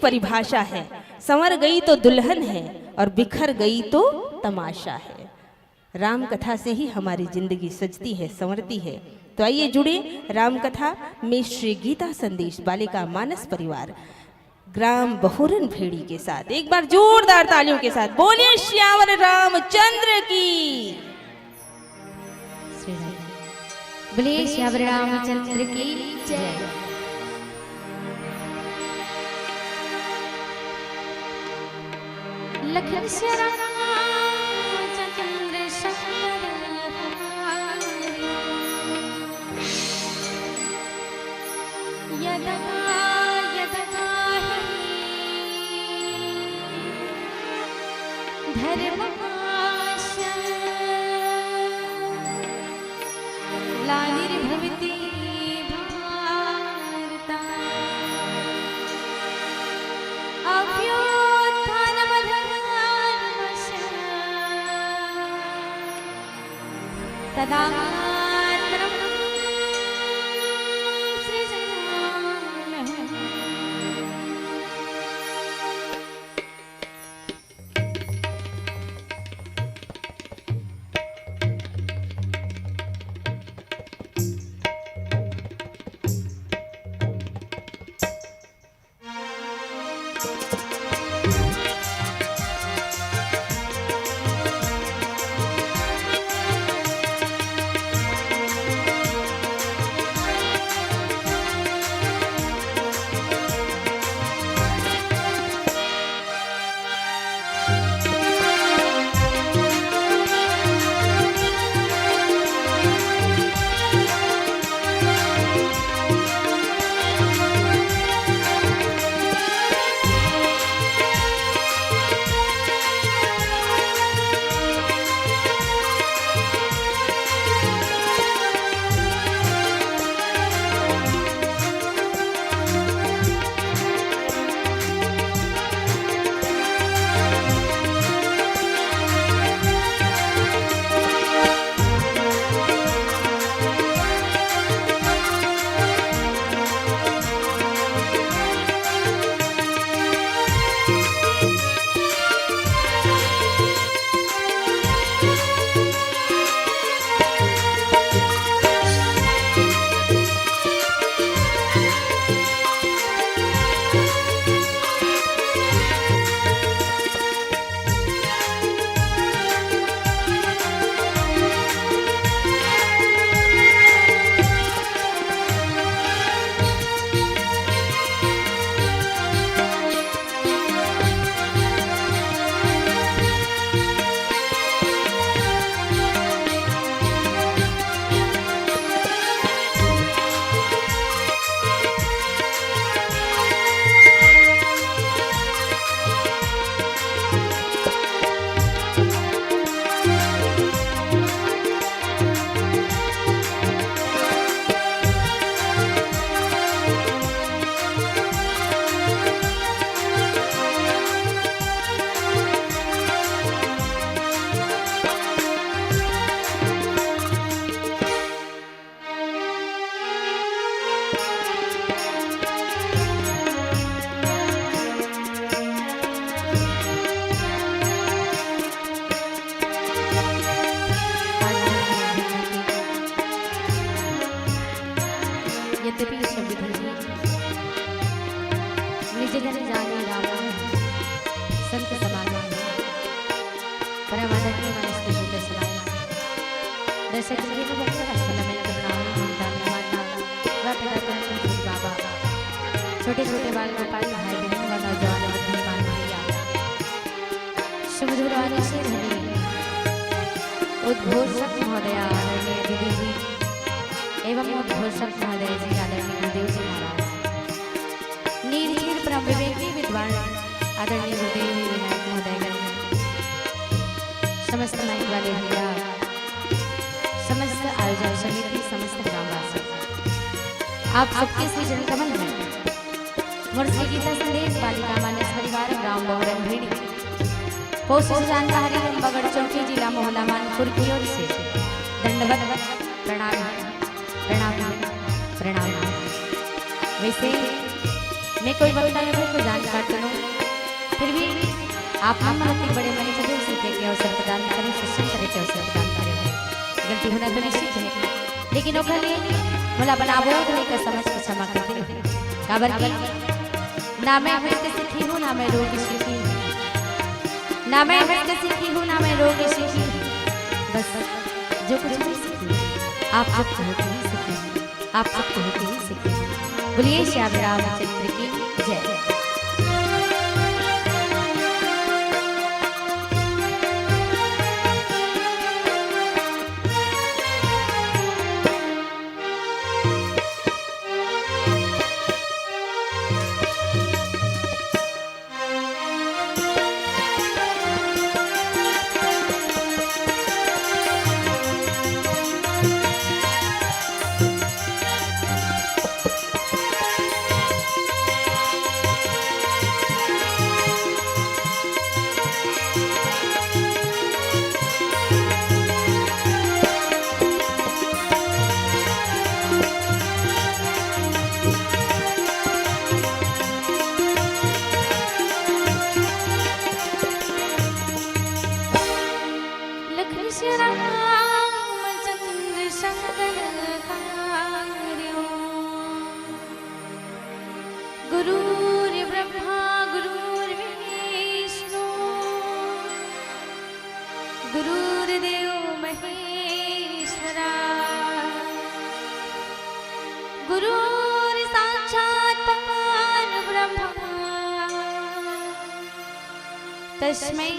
परिभाषा है, संवर गई तो दुल्हन है और बिखर गई तो तमाशा है। राम कथा से ही हमारी जिंदगी सजती है, संवरती है। तो आइए जुड़े राम कथा में श्री गीता संदेश बालिका मानस परिवार ग्राम बहुरन भेड़ी के साथ। एक बार जोरदार तालियों के साथ बोलिए श्यावर रामचंद्र की। बोलिए श्यावर रामचंद्र की जय। लखन श्याम चंद्र यदा यदा धर्माश ग्लानिर्भवति भारता अभ्युत्थानमधर्मस्य तदात्मनं सृजाम्यहम्। छोटे छोटे बाल गोपाल भाई बहन व नौजवान बुद्धिमान भैया सुमधुरवाणी से धनी उद्घोषक महोदय आदरणीय दीदी जी एवं उद्घोषक महोदय जी आदरणीय गुरुदेव जी महाराज, नीरजीर परम विवेकी विद्वान आदरणीय गुरुदेव विनायक महोदय गण, समस्त माइक वाले भैया, समस्त आयोजक समिति, समस्त ग्रामवासी, आप सबके श्री चरण कमल में मुर्सी गीता संदेश बालिका मानस परिवार ग्राम बहुरन भेड़ी पोस्ट जानकारी बगड़ चौकी जिला मोहल्ला मानपुर की ओर से दंडवत प्रणाम प्रणाम प्रणाम। वैसे मैं कोई वक्ता नहीं को जानकार आप हम मनती बड़े मनी जरूर सीखे के अवसर प्रदान करें, शिक्षण करे के अवसर प्रदान करें। गलती होना तो निश्चित है, लेकिन ओखले बोला बनाबो नहीं का समझ के क्षमा कर दे। काबर की ना मैं हंस के सीखी हूँ, ना मैं रोग सीखी, ना मैं हंस के सीखी हूँ, ना मैं रोग सीखी। बस जो कुछ भी सीखी आप सब होते ही सीखी, आप सब होते ही सीखी। बोलिए श्याम रामचंद्र की जय। गुरुर्ब्रह्मा गुरुर्विष्णु गुरुर्देव महेश्वरा गुरुर्साक्षात् परब्रह्म तस्मै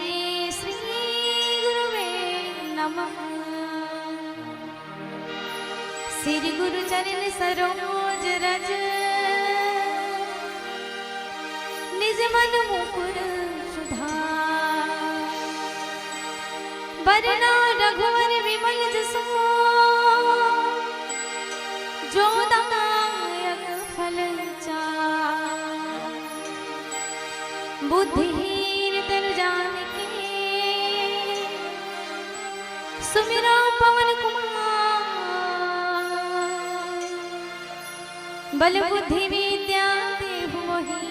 श्री गुरुवे नमः। श्री गुरु चरण सरोज रज निज मन मुकुर सुधार बरना रघुवर विमल जसो जो दायक फल चार। बुद्धिहीन तन जानिके सुमिरा पवन कुमार। बल बुद्धि विद्या देहु मोहि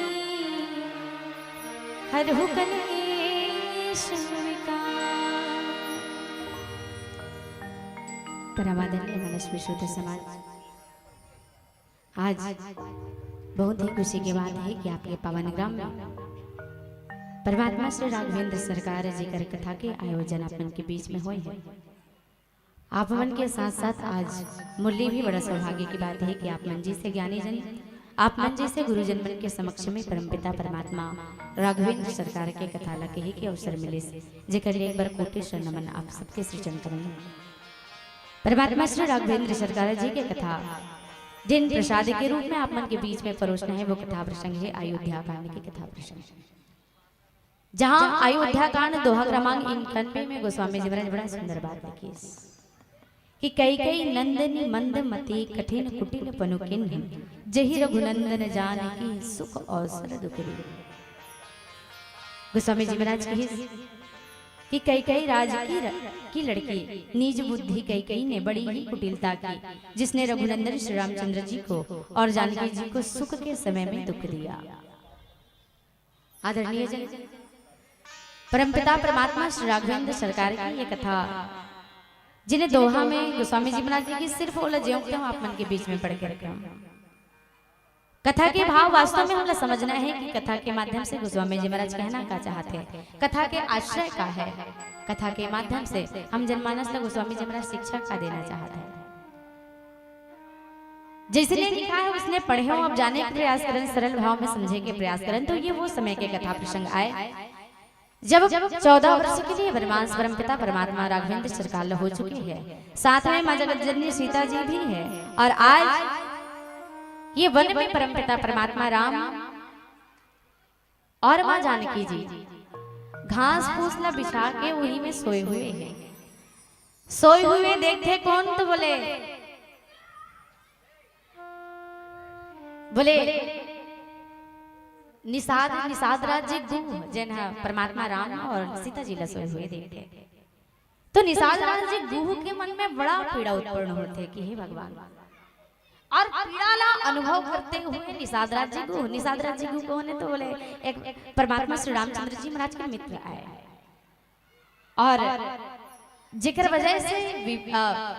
हरहु कलेश विकार। परमादरणीय मानस विशुद्ध समाज, आज बहुत ही खुशी की बात है कि आपके पावन ग्राम में परमात्मा श्री राघवेंद्र सरकार जी कर कथा के आयोजन अपन के बीच में हुए हैं। आप मन के साथ साथ आज मुरली भी बड़ा सौभाग्य की बात है कि आप मन जी से ज्ञानी जन, आप मन जी से गुरुजन मन के समक्ष में परमपिता परमात्मा राघवेंद्र सरकार के कथा ला कहे के अवसर मिले, जेकर एक बार कोटि नमन आप सबके श्री चंद्र में। परमात्मा श्री राघवेंद्र सरकार जी के कथा जिन प्रसाद के रूप में आप मन के बीच में परोसना है वो कथा प्रसंग है अयोध्या कांड की कथा प्रसंग, जहाँ अयोध्या कांड दोहा क्रमांक 91 में गोस्वामी जी महाराज बड़ा सुंदर बात लिखी कि कई कई नंदनी मंद मति कठिन कुटिल पनुकिन जही रघुनंदन जान की सुख अवसर दुखरी। गोस्वामी जी महाराज कही कि कई कई राज की लड़की निज बुद्धि कई कई ने बड़ी ही कुटिलता की, जिसने रघुनंदन श्री रामचंद्र जी को और जानकी जी को सुख के समय में दुख दिया। आदरणीय जन, परमपिता परमात्मा श्री राघवेंद्र सरकार की ये कथा जिन्हें दोहा में गोस्वामी जी महाराज की सिर्फ उलझे क्यों आप मन के बीच में पढ़ के रखे हूं। कथा के भाव वास्तव में हमें समझना है कि कथा के माध्यम से गोस्वामी जी महाराज कहना क्या चाहते हैं, कथा के आश्रय का है, कथा के माध्यम से हम जनमानस को गोस्वामी जी महाराज शिक्षा का देना चाहते हैं। जिसने लिखा है उसने पढ़े हो, अब जाने के प्रयास करें, सरल भाव में समझे के प्रयास करें। तो ये वो समय के कथा प्रसंग आए जब 14 वर्ष के लिए वनवास परमपिता परमात्मा राघवेंद्र सरकार हो चुकी है, साथ में मां जगत जननी सीता जी भी है, और आज ये वन में परमपिता परमात्मा राम और मां जानकी जी घास फूस न बिछा के वहीं में सोए हुए हैं। सोए हुए देखते कौन, तो बोले निषाद राज्य गुह जन परमात्मा राम और सीता जी सोए हुए देखते। तो निषाद राज्य गुह के मन में बड़ा पीड़ा उत्पन्न होते कि हे भगवान, और पीड़ाला अनुभव करते हुए निषाद राज जी को ने तो बोले एक परमात्मा श्री रामचंद्र जी महाराज के मित्र आए और जिक्र वजह से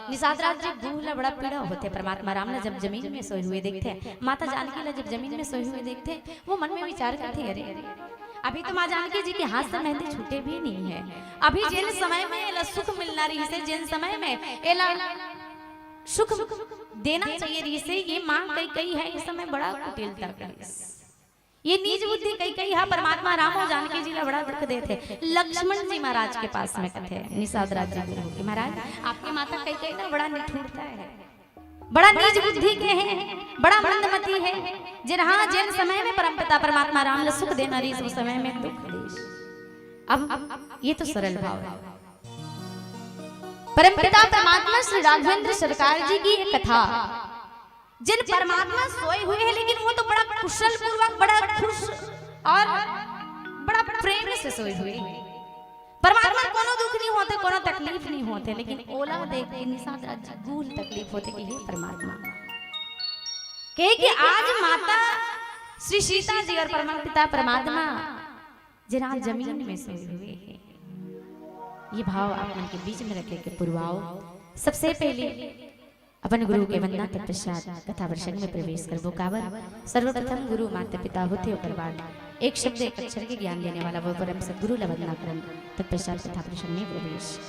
निषाद राज जी गुहला बड़ा पीड़ा होते। परमात्मा राम ने जब जमीन में सोए हुए देखते, माता जानकी ला जब जमीन में सोए हुए देखते, वो मन में विचार करते अरे अभी तो माँ जानकी जी के हाथ से मेहंदी छूटे भी नहीं है, अभी जिन समय में एला सुख मिलना रही से, जिन समय में एला सुख देना चाहिए रही से, ये माँ कई है इस समय बड़ा कुटिलता करी, ये नीच बुद्धि कई है। परमात्मा राम और जानकी जी ला बड़ा दुख देते। लक्ष्मण जी महाराज के पास में कथे निषाद राज जी गुरु महाराज आपके माता कई ना बड़ा निठुरता है, बड़ा नीच बुद्धि के हैं, बड़ा मंदमती है, जिन समय में परमपिता परमात्मा राम ने सुख देना रही उस समय में दुख देश। अब ये तो सरल भाव है। परमपिता परमात्मा श्री राघवेंद्र सरकार जी की एक कथा, जिन परमात्मा सोए हुए हैं लेकिन वो तो बड़ा कुशल पूर्वक, बड़ा खुश और बड़ा प्रेम से सोए हुए हैं। परमात्मा कोनो दुख नहीं होते, कोनो तकलीफ नहीं होते, लेकिन ओला देख के निषाद राज जी गूल तकलीफ होते कि हे परमात्मा कहे कि आज माता श्री सीता जी और परमपिता परमात्मा जिना जमीन में सोए हुए हैं। ये भाव आप मन के बीच में रखे के पुरवाओ। सबसे पहले अपन गुरु के वंदना तत्पश्चात कथा प्रसंग में प्रवेश करबो। कावर सर्वप्रथम गुरु माता पिता होते ओकर बाद एक शब्द एक अक्षर के ज्ञान देने वाला वो परम सद्गुरु ला वंदना करम तत्पश्चात कथा प्रसंग में प्रवेश।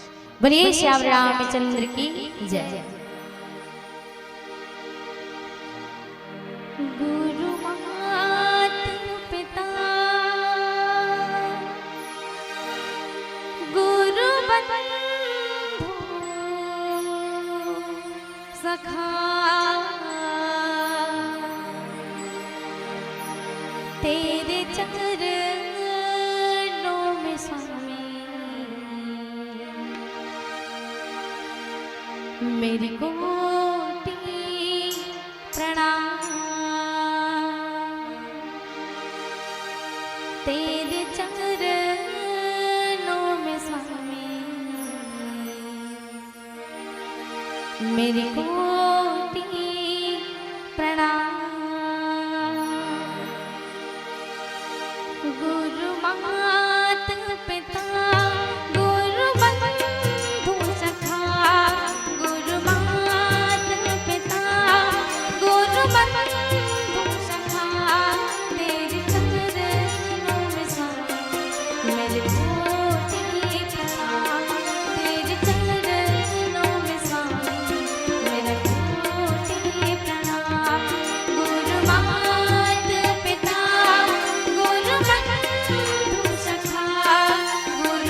बोलिए श्याम रामचंद्र की जय। गुरु माता पिता गुरु बंधु सखा तेरे चरणों में स्वामी मेरी कोटि प्रणाम। तेरे चरणों में स्वामी मेरी कोटि प्रणाम। गुरु मात पिता गुरु बंधु सखा, गुरु मात पिता गुरु बंधु सखा, तेरे चरणों में स्वामी मेरे कोटि प्रणाम। तेरे चरणों में स्वामी मेरे कोटि प्रणाम। गुरु मात पिता गुरु बंधु सखा, गुरु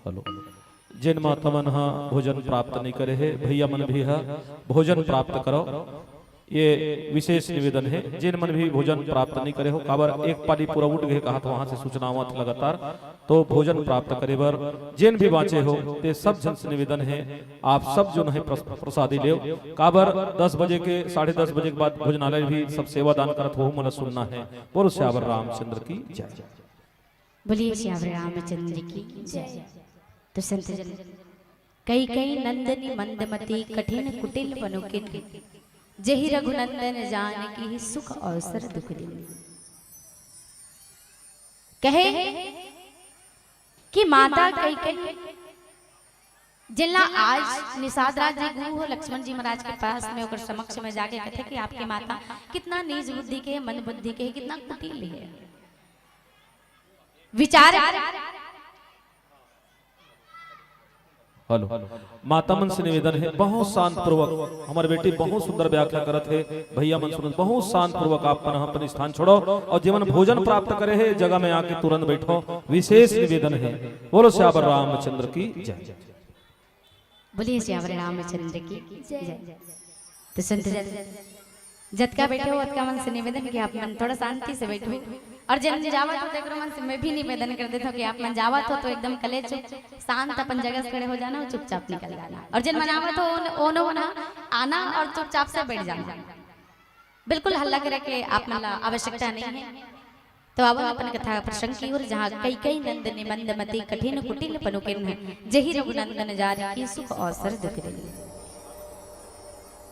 हेलो जिन माता मन भोजन प्राप्त नहीं करे है भैया मन भी भोजन प्राप्त करो। ये विशेष निवेदन है जिन मन भी भोजन प्राप्त नहीं करे हो काबर एक पाली पूरा उठ गए कहा तो वहां से सूचना आवत लगातार तो भोजन प्राप्त करे बर जिन भी बाँचे हो ते सब जन से निवेदन है आप सब जो है प्रसादी ले काबर 10 बजे के 10:30 बजे के बाद भोजनालय भी सब सेवादान करत हो मन सुनना है। बोलो श्यावर रामचंद्र की जय। बोलिए श्यावर रामचंद्र की जय। तो संत जन कई कई नंदनी मंदमती कठिन कुटिल पनुकिन जही रघुनंदन जान की सुख अवसर दुख दिन। कहे कि माता कई कई जिला आज निषाद राज जी गुरु हो लक्ष्मण जी महाराज के पास में ओकर समक्ष में जाके कथे कि आपके माता कितना नीच बुद्धि के मंद बुद्धि के कितना कुटिल है। विचार हेलो माता मन से निवेदन है बहुत शांत पूर्वक हमारे बेटी बहुत सुंदर व्याख्या करत है भैया मन सुन बहुत शांत पूर्वक आप अपन स्थान छोड़ो और जीवन भोजन प्राप्त करे है जगह में आके तुरंत बैठो विशेष निवेदन है। बोलो श्यावर रामचंद्र की जय। बोलिए श्यावर रामचंद्र की जय। तो संत जतका बैठे हो अतका मन से निवेदन कि आप मन थोड़ा शांति से बैठो और जन जावत हो देखो मन से मैं भी निवेदन कर देता हूँ कि आप मन जावत हो तो एकदम कले चुप शांत अपन जगह से खड़े हो जाना और चुपचाप निकल जाना और जन मनावत हो ओनो ना आना और चुपचाप से बैठ जाना। बिल्कुल हल्ला करे के आप मन आवश्यकता नहीं है। तो अब अपन कथा प्रसंग की ओर जहाँ कई कई नंदनी मंदमती कठिन कुटिल पनुकिन जही रघुनंदन जारी की सुख अवसर दुख दिन।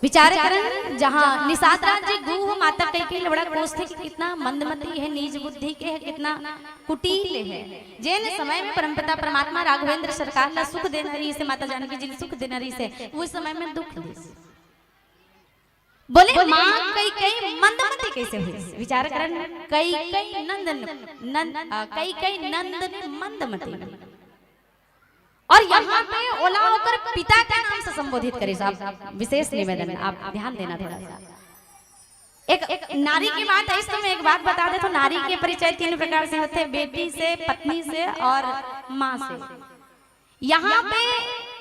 विचार करन जहाँ निषाद राज जी गुरु माता कई कई लबड़ा कोस थे कि कितना मंदमती है नीच बुद्धि के है कितना कुटिल है। जेन समय में परमपिता परमात्मा राघवेंद्र सरकार ला सुख देना रही से माता जानकी जी सुख देना रही से उस समय में दुख दे बोले मां कई कई मंदमती कैसे हुई। विचार करन कई कई नंदन मंदमती और यहाँ पे ओला होकर पिता के नाम से संबोधित करे। साहब विशेष निवेदन है आप ध्यान देना थोड़ा सा। एक नारी की बात है इसमें एक बात बता दे तो नारी के परिचय 3 प्रकार से होते हैं बेटी से पत्नी से और माँ से। यहाँ पे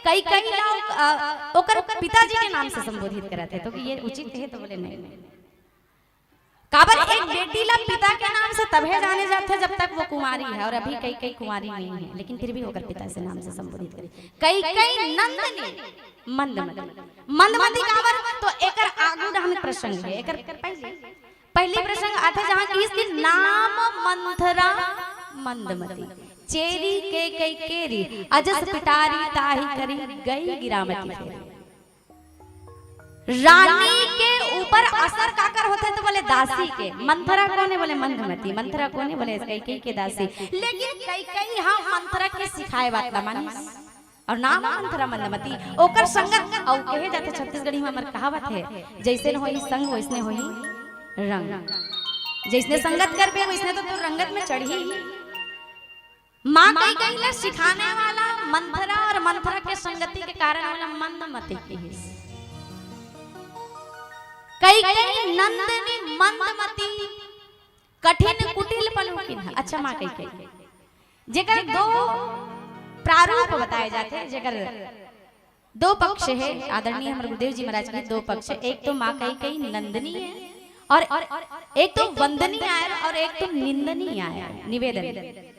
कई कई लोग ओकर पिताजी के नाम से संबोधित करते हैं तो कि ये उचित है तो बोले नहीं काबर एक बेटी ला पिता के नाम से तभी जाने जाते जब तक वो कुमारी है और अभी कई कई कुमारी नहीं है लेकिन फिर भी होकर पिता से नाम से संबोधित करे। कई कई नंदनी मंदमती काबर तो एकर आगू रहन प्रसंग है। एकर पहले प्रसंग आता जहां कि इस दिन नाम मंथरा मंदमती चेरी के कई केरी अजस पिटारी ताही करी गई गिरामती फेरी। रानी के ऊपर असर काकर होते तो बोले दासी के। मंथरा कोने बोले मंदमती मंथरा कोने बोले कई के दासी। लेकिन कई हाँ मंथरा के सिखाए बात ला मानी और नाम मंथरा मंदमती ओकर संगत और कहे जाते छत्तीसगढ़ी में हमर कहावत है जैसे न होई संग वैसने होई रंग। जैसने संगत करबे वैसने तो तू रंगत में चढ़ी। माँ कई ला सिखाने वाला मंथरा और मंथरा के संगति के कारण वाला मंदमती की कई कई नंदनी मंदमती कठिन कुटिल पनुकिन। अच्छा माँ कई जेकर 2 प्रारूप बताए जाते हैं जेकर 2 पक्ष है। आदरणीय हमारे गुरुदेव जी महाराज के 2 पक्ष। एक तो माँ कई कई नंदनी है और एक तो वंदनीय है और एक तो निंदनीय है। निवेदन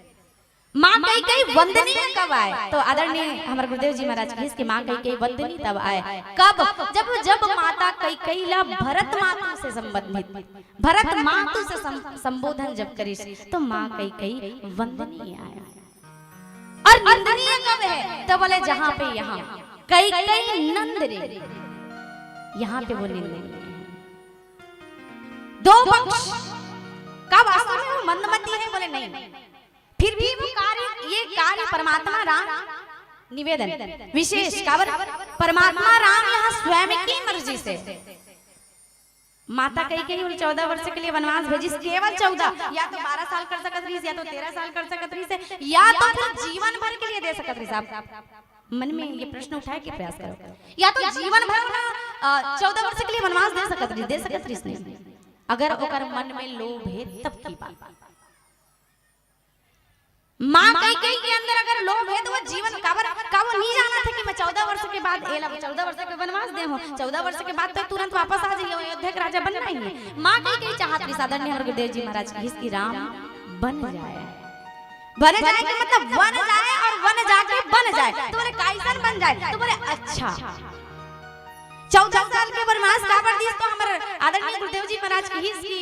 माँ कई कई वंदनीय कब आए तो आदरणीय हमारे गुरुदेव जी महाराज की माँ कई कई वंदनीय तब आए कब जब माता कई कई ला भरत मातु से संबंधित भरत मातु से संबोधन जब करी तो माँ कई कई वंदनीय आया। और निंदनीय कब है तो बोले जहाँ पे यहाँ कई कई नंदनी यहाँ पे वो निंदनीय है। 2 पक्ष का वास्तव में वो मंदमती है बोले नहीं फिर भी वो ये कार्य परमात्मा राम निवेदन विशेष काबर परमात्मा राम यहाँ स्वयं की मर्जी से माता कई कई 14 वर्ष के लिए वनवास भेजी केवल 14 या तो 12 साल कर सकत रही या तो 13 साल कर सकत रही या तो फिर जीवन भर के लिए दे सकत रही। साहब मन में ये प्रश्न उठाए के प्रयास करो या तो जीवन भर 14 वर्ष के लिए वनवास दे सकत रही अगर ओकर मन में लोभ है तब की बात। माँ कई कई के अंदर अगर लोभ है तो वो जीवन काबर का वो नहीं जाना था कि मैं 14 वर्ष के बाद एला 14 वर्ष के वनवास दे हूं 14 वर्ष के बाद तो तुरंत वापस आ जाइए अयोध्या के राजा बनना ही है। मां कई चाहत आदरणीय हमारे गुरुदेव जी महाराज की इसकी राम बन जाए कि मतलब बन जाए और वन जाके बन जाए। तो बोले कैसन बन जाए? तो बोले अच्छा 14 साल के वनवास काबर दिस तो हमारे आदरणीय गुरुदेव जी महाराज की इसकी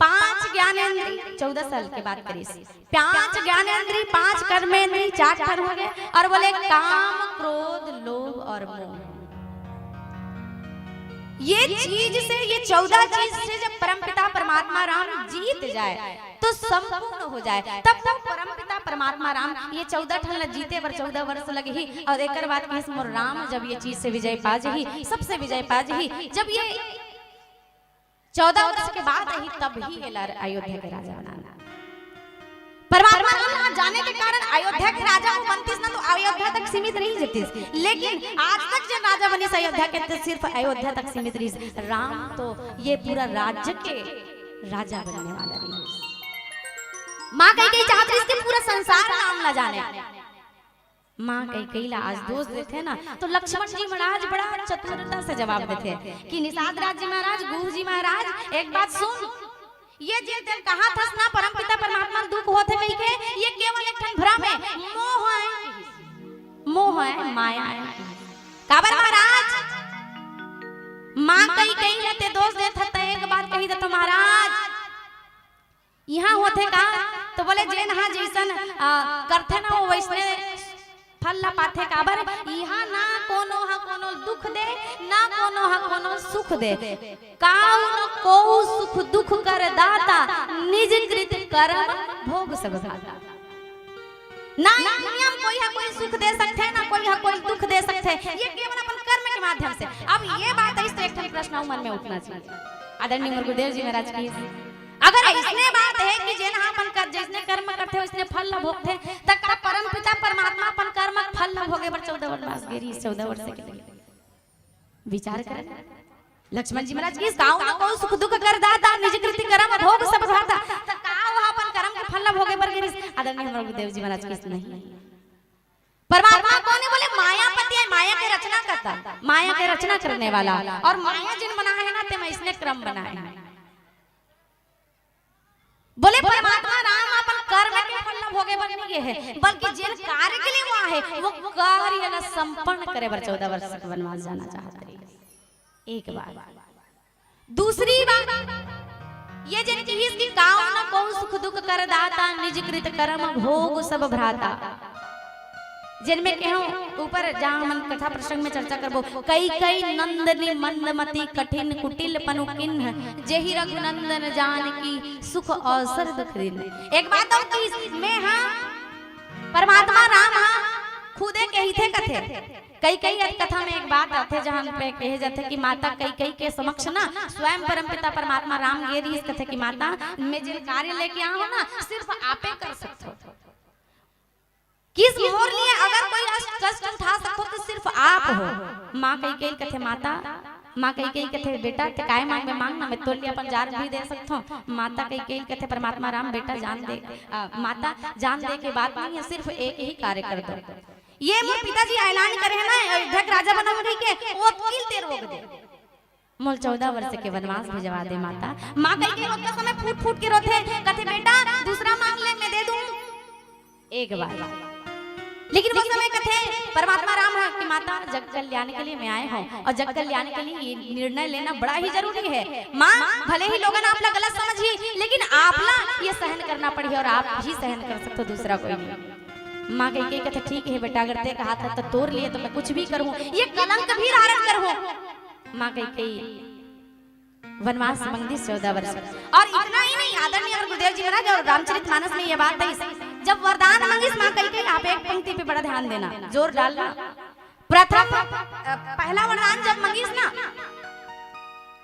5 ज्ञानेंद्रिय 14 साल के बाद करी 5 ज्ञानेंद्रिय 5 कर्मेंद्रिय 4 ठर हो गए और बोले काम क्रोध लोभ और मोह ये चीज से ये 14 चीज से जब परमपिता परमात्मा राम जीत जाए तो संपूर्ण हो जाए। तब तक परमपिता परमात्मा राम ये 14 ठन जीते पर 14 वर्ष लगे ही और एक बात की मोर राम जब ये चीज से विजय पा ही सबसे विजय पा ही जब ये 14 वर्ष के बाद ही तब ही अयोध्या के राजा बनाना। परमात्मा राम जाने के कारण अयोध्या के राजा वो बनतीस ना तो अयोध्या तक सीमित नहीं जतीस, लेकिन आज तक जो राजा बनी अयोध्या के तो सिर्फ अयोध्या तक सीमित रही। राम तो ये पूरा राज्य के राजा बनने वाला रही। माँ कई चाहती इसके पूरा संसार राम न जाने। माँ कई ला आज दोष देते ना तो लक्ष्मण जी महाराज बड़ा चतुरता से जवाब देते कि निषाद राज जी महाराज गुरु जी महाराज एक बात सुन, ये जे तेल कहा था ना परमपिता परमात्मा दुख होते कहीं के ये केवल एक ठन भ्रम है, मोह है माया है। काबर महाराज माँ कई लेते दोष देते तो एक बात कही देते महाराज यहाँ होते का तो बोले जे नहा जैसन करते ना वो वैसने फल ला पाथे। काबर यहाँ ना कोनो दुख दे ना कोनो सुख दे, काउन को सुख दुख कर दाता निज कृत कर्म भोग सब भाता। ना दुनिया में कोई सुख दे सकते है ना कोई दुख दे सकते है, ये केवल अपन कर्म के माध्यम से। अब ये बात है तो एक प्रश्न मन में उठना चाहिए आदरणीय गुरुदेव जी महाराज की, अगर ऐसने बात है कि जेन अपन कर जैसने कर्म करते वैसने फल न भोगते त का परम पिता परमात्मा अपन कर्म फल न भोगे पर 14 वर्ष गिरी 14 वर्ष के लिए विचार करें। लक्ष्मण जी महाराज की गांव न को सुख दुख कर दाता निज कृति कर्म भोग सब भाता त का वहां अपन कर्म के फल न भोगे पर गिरी। आदरणीय हमारे गुरुदेव जी महाराज की नहीं, परमात्मा कौन है? बोले मायापति है, माया की रचना करता, माया की रचना करने वाला और माया जिन बनाया है ना ते मैं इसने क्रम बनाया है। बोले परमात्मा राम अपन कर्म के फल न भोगे बनने के है, बल्कि जिन कार्य के लिए वहां है वो कार्य न संपन्न करे बर 14 वर्ष तक वनवास जाना चाहते रही। एक बात, दूसरी बात ये जिन की इसकी काउ न को सुख दुख कर दाता निज कृत कर्म भोग सब भ्राता। जिनमें कहूं ऊपर जहां मन कथा प्रसंग में चर्चा करबो कई नंदनी मंदमती कठिन कुटिल पनुकिन्ह जेहि रघुनंदन जानकी सुख अवसर दुख दिन। एक बात और की मैं हां परमात्मा राम हां खुदे कही थे कथे कई कथा में एक बात आते जहां पे कहे जाते कि माता कई के समक्ष ना स्वयं परमपिता परमात्मा राम गेरी इस कथे की माता मैं जिन कार्य लेके आओ ना सिर्फ आपे कर सकते हो, किस मोर लिए अगर कोई कष्ट उठा सकते तो सिर्फ आप हो। माँ कई कथे माता माँ कई कथे बेटा ते काय मांग में मांगना मैं तो लिए अपन जान भी दे सकता हूँ। माता कई कथे परमात्मा राम बेटा जान दे माता जान दे के बात नहीं है, सिर्फ एक ही कार्य कर दो। ये मोर पिताजी ऐलान करे है ना अयोध्या के राजा बना के वो किल ते रोक दे मोल 14 वर्ष के वनवास भेजवा दे माता। माँ कई के रोते समय फूट के रोते कथे बेटा दूसरा मांग ले मैं दे दूं एक बार, लेकिन वो समय कथे परमात्मा राम है कि माता जग कल्याण के लिए मैं आए हूँ और जग कल्याण के लिए ये निर्णय लेना बड़ा ही जरूरी है। माँ भले ही लोगों ने आपला गलत समझी लेकिन आपला ये सहन करना पड़ी और आप ही सहन कर सकते हो, दूसरा कोई नहीं। माँ कही कथे ठीक है बेटा अगर ते कहा था तो तोड़ लिए तो मैं कुछ भी करूँ, ये कलंक भी धारण करूँ। माँ कही वनवास मंगदी 14 वर्ष और इतना ही नहीं आदरणीय गुरुदेव जी महाराज और रामचरितमानस में ये बात है जब वरदान मांगिस मां कही आप एक पंक्ति पे बड़ा ध्यान देना जोर डालना। प्रथम पहला वरदान जब मांगिस ना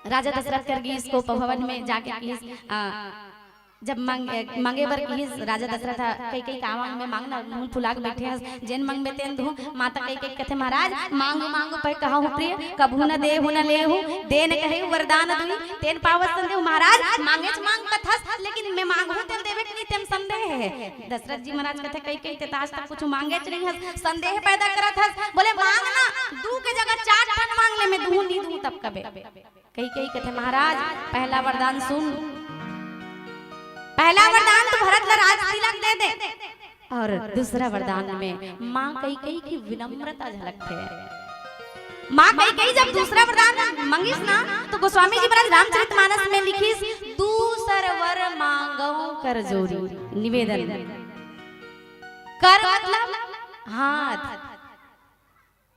राजा दशरथ कर गई इसको भवन में जाके जब मांगे बर की राजा दशरथ कई कई काम में मांगना मुंह फुला के बैठे हैं जेन मांग में तेन दू माता कई कई कहते महाराज मांगो मांगो पर कहा हूँ प्रिय कबू न देहु न लेहु देन कहे वरदान दुई तेन पावत संदेह महाराज मांगे मांग कथस लेकिन मैं मांगू तेन देवे कि नहीं तेन संदेह है। दशरथ जी महाराज कहते कई कई ते आज तक कुछ मांगे नहीं है संदेह पैदा करत हस बोले मांगना दू के जगह 4 टन मांग ले मैं दू नहीं दू तब कबे कई कई कहते महाराज पहला वरदान सुन पहला वरदान तो भरत ला राज तिलक दे दे और दूसरा वरदान में माँ कई कई की विनम्रता झलकते है। माँ कई कई जब दूसरा वरदान मंगिस ना तो गोस्वामी जी महाराज रामचरितमानस में लिखिस दूसर वर मांगो कर जोरी निवेदन कर मतलब हाथ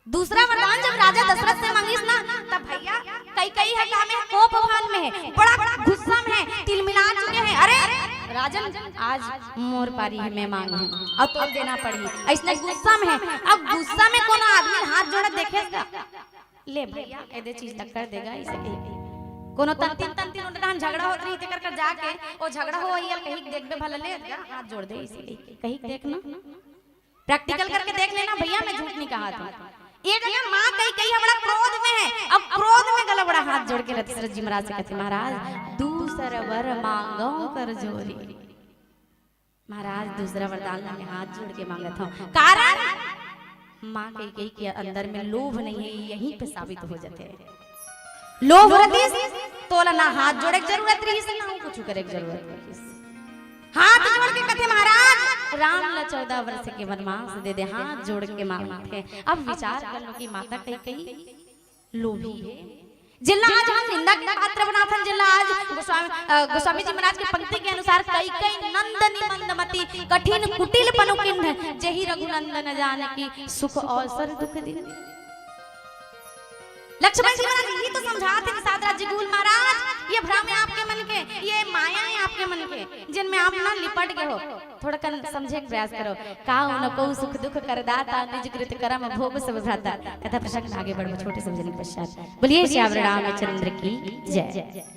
दूसरा वरदान जब राजा दशरथ से मांगिस ना तब भैया कई कई है क्या में कोप भान में है बड़ा गुस्सा में है तिलमिला चुके हैं अरे राजन आज मोर पारी में मांगू अब तो देना पड़ी ऐसने गुस्सा में है अब गुस्सा में कोनो आदमी हाथ जोड़ देखेगा ले भैया ऐसे चीज तक कर देगा इसे कहीं कोनो तंतीन उनडान झगड़ा होत रही ते कर जाके ओ झगड़ा हो या कहीं देखबे भले ले हाथ जोड़ दे इसे कहीं देखना प्रैक्टिकल करके देख लेना भैया मैं झूठ नहीं कहा था ये जगह माँ कई कई बड़ा क्रोध में है अब क्रोध में गला बड़ा हाथ जोड़ के दशरथ जी महाराज से कहते महाराज दूसर वर मांगो कर जोरी महाराज दूसरा वरदान में हाथ जोड़ के मांगा था कारण माँ कई कई के अंदर में लोभ नहीं है यहीं पे साबित हो जाते हैं लोभ रहती तोला ना हाथ जोड़े की जरूरत रही से ना कुछ करे की जरूरत रही हाथ जोड़ के कहते महाराज राम ला 14 वर्ष के वनवास दे दे हाथ जोड़ के मांगते अब विचार कर लो कि माता कई कई लोभी है जिला आज हम निंदा के पात्र बनाथन जिला आज गोस्वामी जी महाराज के पंक्ति के अनुसार कई कई नंदनी मंदमती कठिन कुटिल पनुकिन जही रघुनंदन जाने की सुख अवसर दुख दिन लक्ष्मण जी महाराज यही तो समझाते कि साधरा जिगुल महाराज ये भ्रम है आपके मन के ये माया है आपके मन के जिनमें आप ना लिपट गए हो थोड़ा कन समझे के प्रयास करो काहु न को सुख दुख करदाता निज कृत कर्म भोग सब भ्राता कथा प्रसंग आगे बढ़ो छोटे समझने के पश्चात बोलिए श्याम रामचंद्र की जय।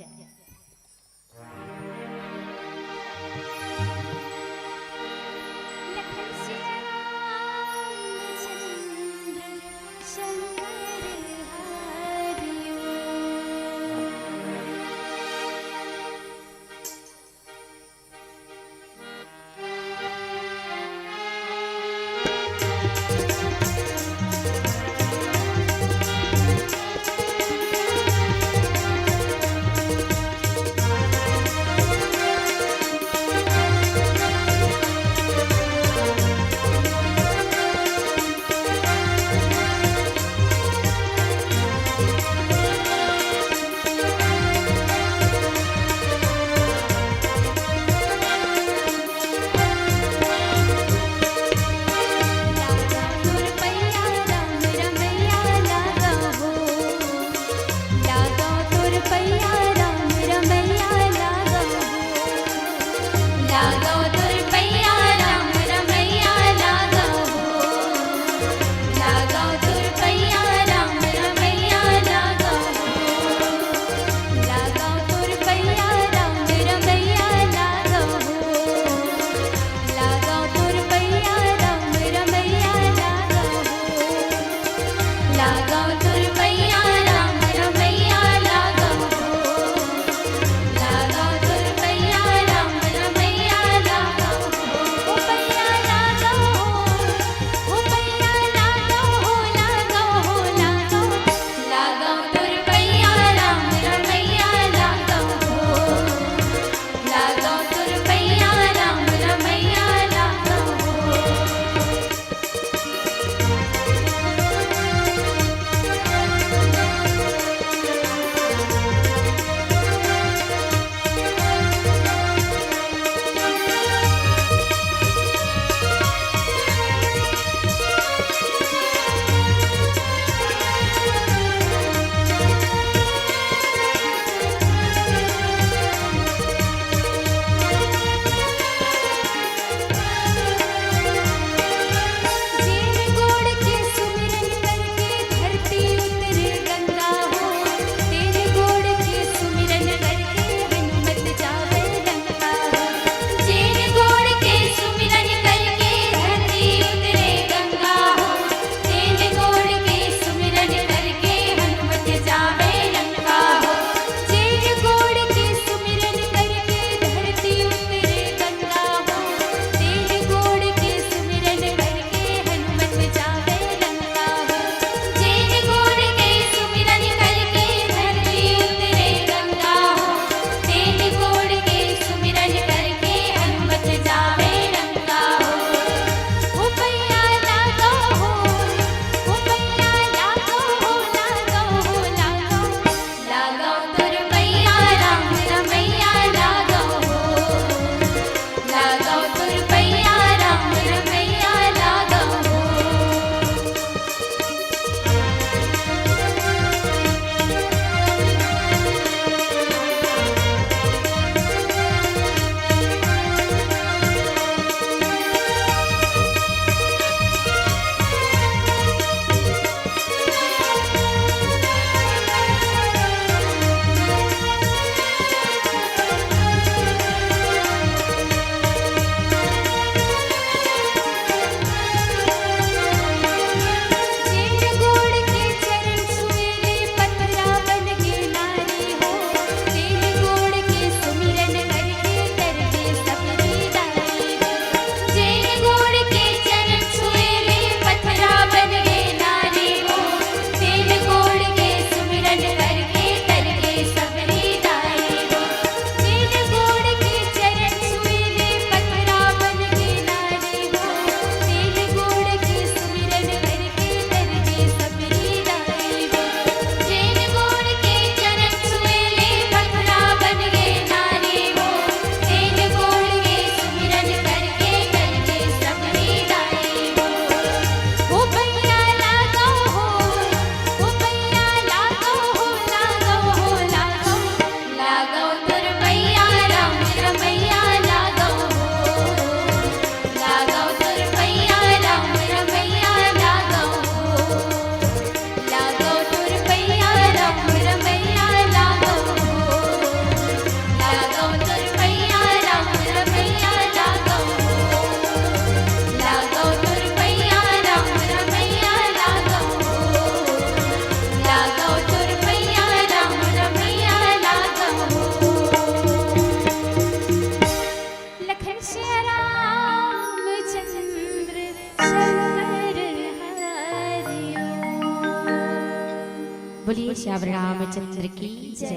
बोलिए श्याम रामचंद्र की जय।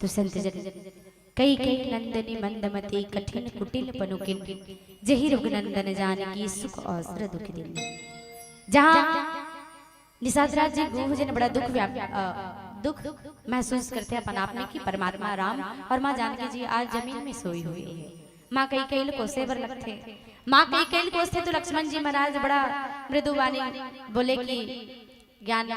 तो संत जन कई कई नंदनी मंदमती कठिन कुटिल पनुकिन जही रुग नंदन जानकी सुख औसर दुख दिन। जहाँ निषाद राज जी गुरु जी ने बड़ा दुख महसूस करते हैं अपन आप में कि परमात्मा राम और माँ जानकी जी आज जमीन में सोई हुई है। माँ कई कई कोसे बर लगते, माँ कई कई कोसे तो लक्ष्मण जी महाराज बड़ा मृदुवाणी बोले कि ज्ञान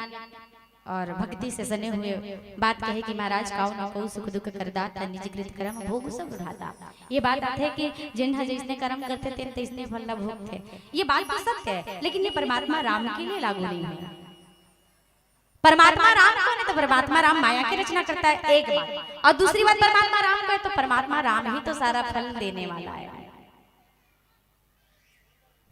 और भक्ति से सने हुए बात कहे कि महाराज काऊ न को सुख दुख करदाता निज कृत कर्म भोग सब उठाता। ये बात आते है कि जिन्हा जिसने कर्म करते थे तिसने फल न भोग थे। ये बात तो सत्य है, लेकिन ये परमात्मा राम के लिए लागू नहीं है। परमात्मा राम कौन है? तो परमात्मा राम माया की रचना करता है एक बात, और दूसरी बात परमात्मा राम का है तो परमात्मा राम ही तो सारा फल देने वाला है।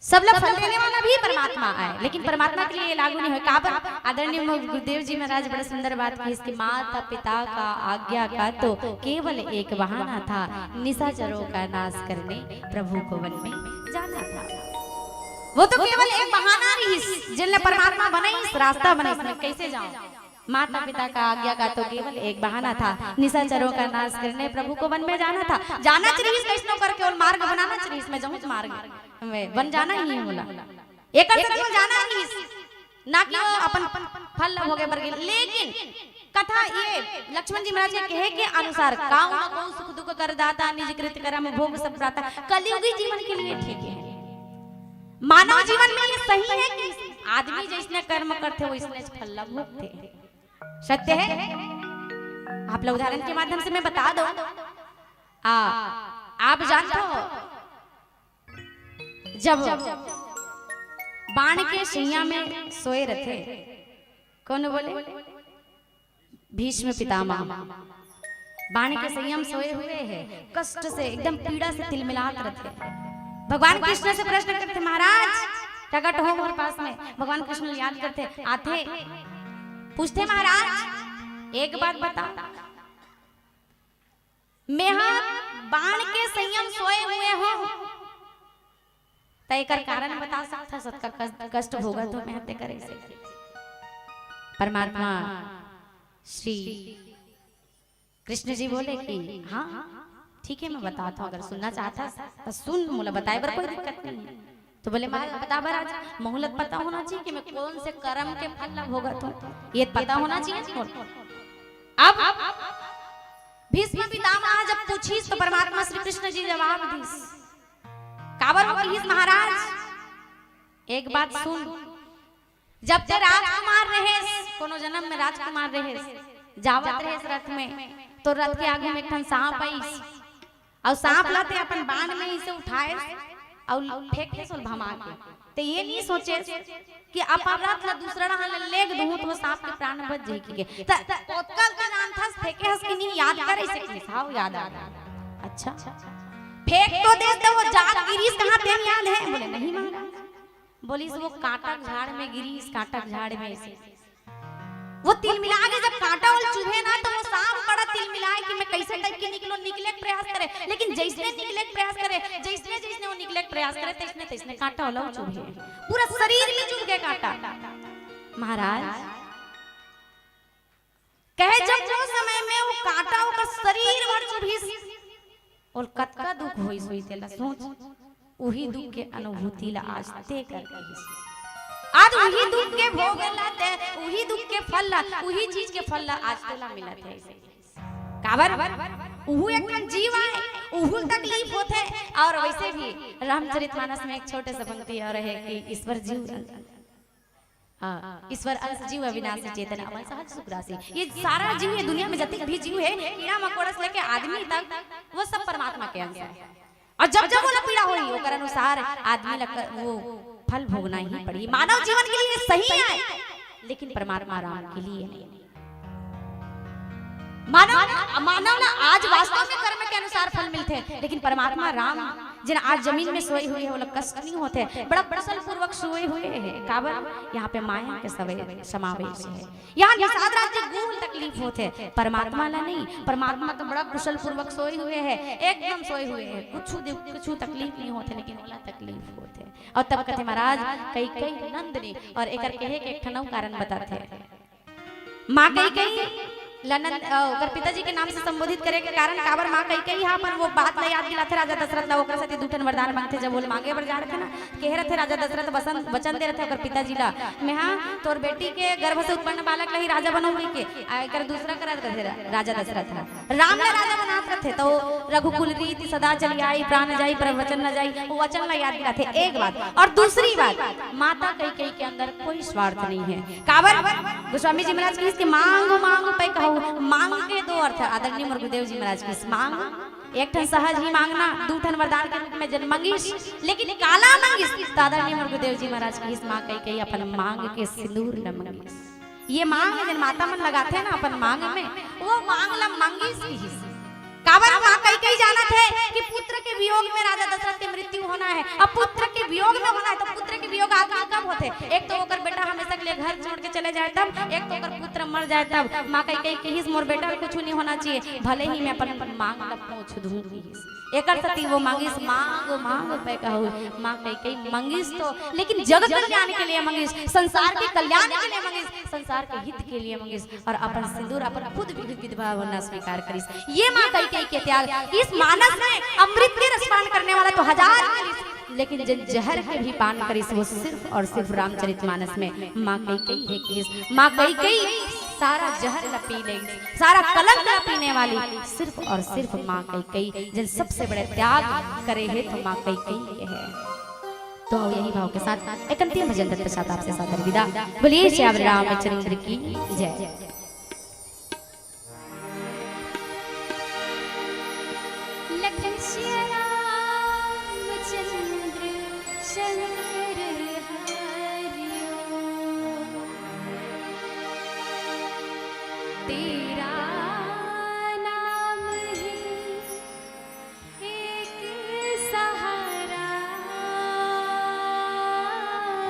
सब लोग फल देने वाला भी परमात्मा है, लेकिन परमात्मा के लिए ये लागू नहीं है। काबर आदरणीय गुरुदेव जी महाराज बड़ा सुंदर बात की, इसकी माता पिता का आज्ञा का तो केवल एक बहाना था, निशाचरों का नाश करने प्रभु को वन में जाना था। वो तो केवल एक बहाना रही, जिनने परमात्मा बनाई इस रास्ता बनाई, इसमें कैसे जाऊं। माता पिता का आज्ञा का तो केवल एक बहाना था, निशाचरों का नाश करने प्रभु को वन में जाना था। जाना चाहिए वैष्णव करके और मार्ग बनाना चाहिए, इसमें जाऊं मार्ग में वन जाना ही है बोला एक जाना ही ना कि अपन फल हो गए बरगे। लेकिन कथा ये लक्ष्मण जी महाराज के कहे के अनुसार काऊ न को सुख दुख करदाता निज कृत कर्म भोग सब प्राता कलयुगी जीवन के लिए ठीक है। मानव जीवन में ये सही है कि आदमी जिसने कर्म करते वो इसने फल भोगते, सत्य है। आप लोग उदाहरण के माध्यम से मैं बता दो, आप जानते हो जब बाण के शैया में सोए रहे, कौन बोले? भीष्म पितामह बाण के शैया में सोए हुए हैं, कष्ट से एकदम पीड़ा से तिलमिलात रहते। भगवान कृष्ण से प्रश्न करते, महाराज प्रकट हो हमारे पास में। भगवान कृष्ण याद करते आते, पूछते महाराज एक बात बता, मैं बाण के संयम सोए हुए हूं तय कर कारण बता सकता, सबका कष्ट होगा तो मैं हत्या करे से। परमात्मा श्री कृष्ण जी बोले कि हाँ ठीक है मैं बताता हूँ, अगर सुनना चाहता तो सुन, मोला बताए बर कोई दिक्कत नहीं है। तो बोले महाराज बता महाराज, मोहलत पता होना चाहिए कि मैं कौन से कर्म के फल भोगत हूँ, ये पता होना चाहिए। अब भीष्म पितामह जब पूछी तो परमात्मा श्री कृष्ण जी जवाब दी, काबर महाराज एक बात सुन, जब ते राजकुमार रहे, कोनो जन्म में राजकुमार रहे, जावत रहे रथ में, तो रथ के आगे में एक सांप आई और सांप लाते अपन बाण में इसे उठाए और फेंके सोल भमा के। तो ये नहीं सोचे कि आप रात ला दूसरा हाल लेग दूं तो सांप के प्राण बच जाएगी। त ओतकल का नाम था फेंके हस की नहीं याद करे से हां याद आ। अच्छा फेंक तो दे तो वो जाग गिरीश कहां पे याद है? बोले नहीं महाराज। बोली वो कांटक झाड़ में गिरीश, कांटक झाड़ में से वो तिल मिला के जब कांटा और चुभे ना तो वो सांप बड़ा तिल मिलाए कि मैं कैसे टाइप के निकले प्रयास करे, लेकिन जैसे निकले प्रयास करे, जैसे वो निकले प्रयास करे तैसने कांटा वाला चुभे, पूरा शरीर में चुभ गया कांटा। महाराज कहे जब वो समय में वो कांटा का शरीर भर चुभी और कतका दुख होई सोई तेला सोच, वही दुख के अनुभूति ला आज ते कर आज वही दुख के भोग लाते, वही दुख के फल ला, वही चीज के फल ला आज तेला मिलत है। काबर उहु एक जीव है, उहु तकलीफ होते। और वैसे भी रामचरितमानस में एक छोटे से पंक्ति और है कि ईश्वर जीव ईश्वर अंश जीव अविनाशी चेतन अमल सहज सुख राशि। ये सारा जीव है, दुनिया में जितने भी जीव है, कीड़ा मकोड़ा से लेके आदमी तक, वो सब परमात्मा के अंश है। और जब जब वो पीड़ा हो रही हो कर अनुसार आदमी वो फल भोगना ही पड़ी। मानव जीवन के लिए सही है, लेकिन परमात्मा राम के लिए नहीं। मानव ना आज वास्तव में कर्म के अनुसार फल मिलते हैं, लेकिन परमात्मा राम जिन आज जमीन में सोए हुए हैं वो लोग कष्ट नहीं होते, बड़ा प्रसन्न पूर्वक सोए हुए हैं। काबर यहाँ पे माया के समावेश है, यहाँ निषाद राज्य गूढ़ तकलीफ होते, परमात्मा ला नहीं। परमात्मा तो बड़ा कुशल पूर्वक सोए हुए हैं, एकदम सोए हुए हैं, कुछ तकलीफ नहीं होते, लेकिन वाला तकलीफ होते। और तब कहते महाराज कई नंदनी और एक कहे के एक ठनऊ कारण बताते हैं माँ कई लनन ओकर पिताजी के नाम से संबोधित करे के कारण काबर माँ कई यहाँ पर वो बात ला याद दिलाथे राजा दशरथ ला ओकर साथे दूठन वरदान मांगथे जब बोल मांगे बर जा रहे थे ना कह रहे थे राजा दशरथ वचन दे रहे थे ओकर पिताजी ला मैं हाँ तोर बेटी के गर्भ से उत्पन्न बालक ला ही राजा बनाऊंगी के एकर दूसरा करत रहे राजा दशरथ राम ने राजा बनात रहे तो रघुकुल रीति सदा चली आई प्राण जाई पर वचन न जाई वो वचन ला याद दिलाथे एक बात और दूसरी बात माता कई के अंदर कोई स्वार्थ नहीं है काबर गोस्वामी जी महाराज की मांग मांग पे कहूं मांग के दो अर्थ आदरणीय मोर गुरुदेव जी महाराज की मांग एक ठन सहज ही मांगना दू ठन वरदान के रूप में जन मंगिस लेकिन काला मंगिस आदरणीय मोर गुरुदेव जी महाराज की इस मां कई अपन मांग के सिंदूर न मंगिस ये मांग जन माता मन लगाते ना अपन मांग में वो मांग ला मंगिस की काबर मां कई जाना थे कि पुत्र के वियोग में राजा दशरथ की मृत्यु होना है अब पुत्र के वियोग में होना है तो पुत्र के वियोग आदमी कब होते एक तो ओकर बेटा हमेशा के लिए घर छोड़ के चले जाए तब एक तो ओकर पुत्र मर जाए तब मां कई हिस मोर बेटा कुछ नहीं होना चाहिए भले ही मैं अपन मांग ला पहुंच दूंगी एकर सती वो मांगिस मांग पे कहू मां कई मंगिस तो लेकिन जग कल्याण के लिए मंगिस संसार के कल्याण के लिए मंगिस संसार के हित के लिए मंगिस और अपन सिंदूर अपन खुद भी विधवा होना स्वीकार करिस ये मां कई के त्याग इस मानस में अमृत के रसपान करने वाला तो हजार लेकिन जिन जहर के भी पान करिस वो सिर्फ और सिर्फ रामचरितमानस में मां कई है कि मां कई सारा जहर न पी ले सारा कलंक न पीने वाली सिर्फ और सिर्फ मां कई जिन सबसे बड़े त्याग करे है तो मां कई है तो यही भाव के साथ एक अंतिम भजन के साथ आपसे सादर विदा बोलिए श्री रामचंद्र की जय। तेरा नाम है एक सहारा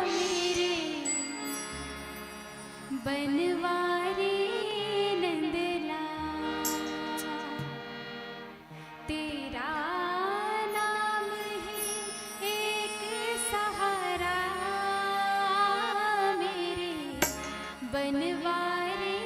मेरे बनवारी नंदला तेरा नाम है एक सहारा मेरे बनवारी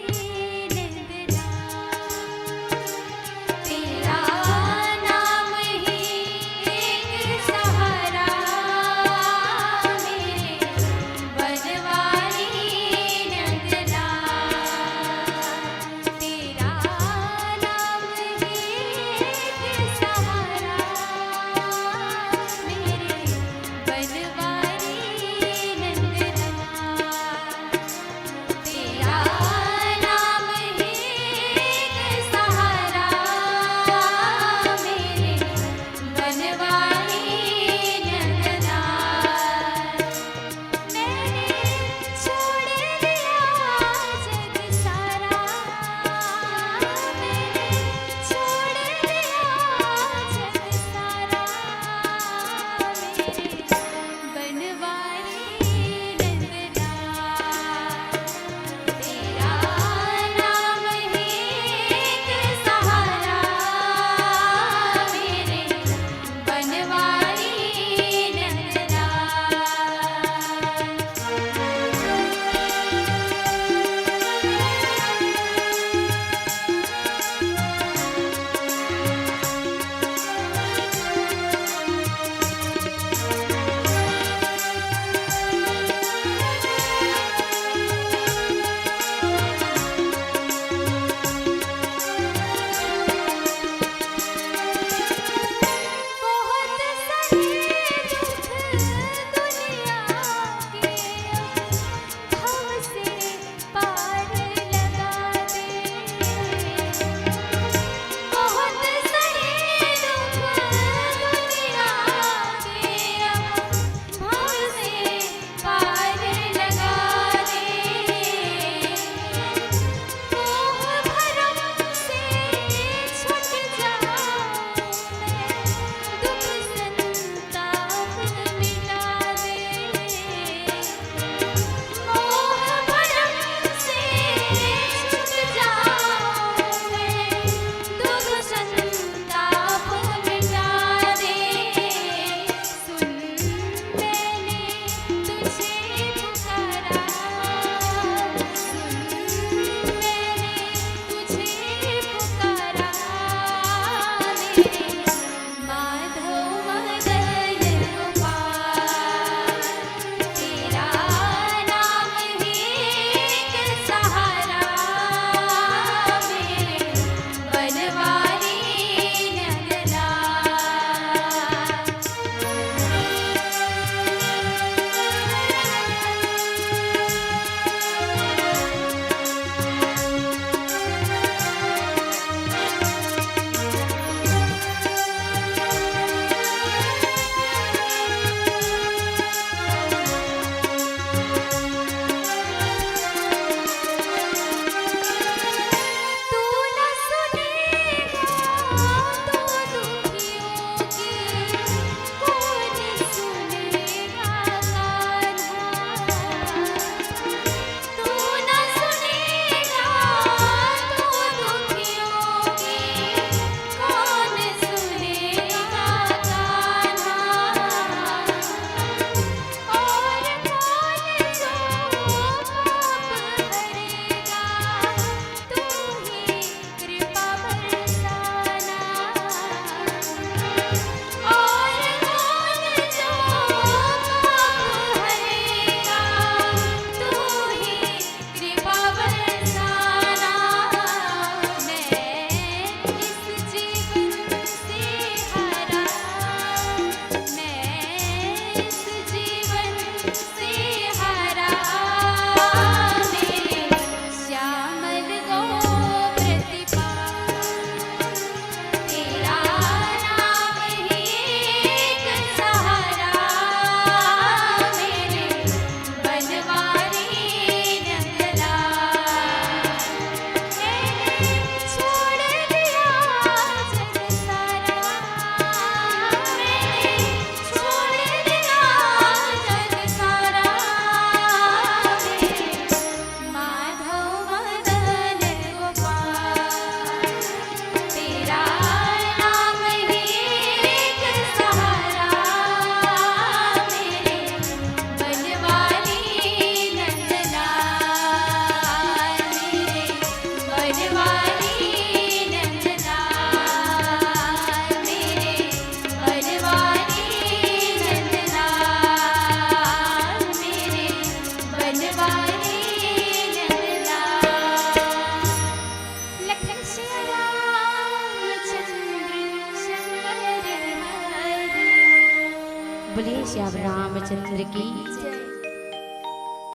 श्याम रामचंद्र की जय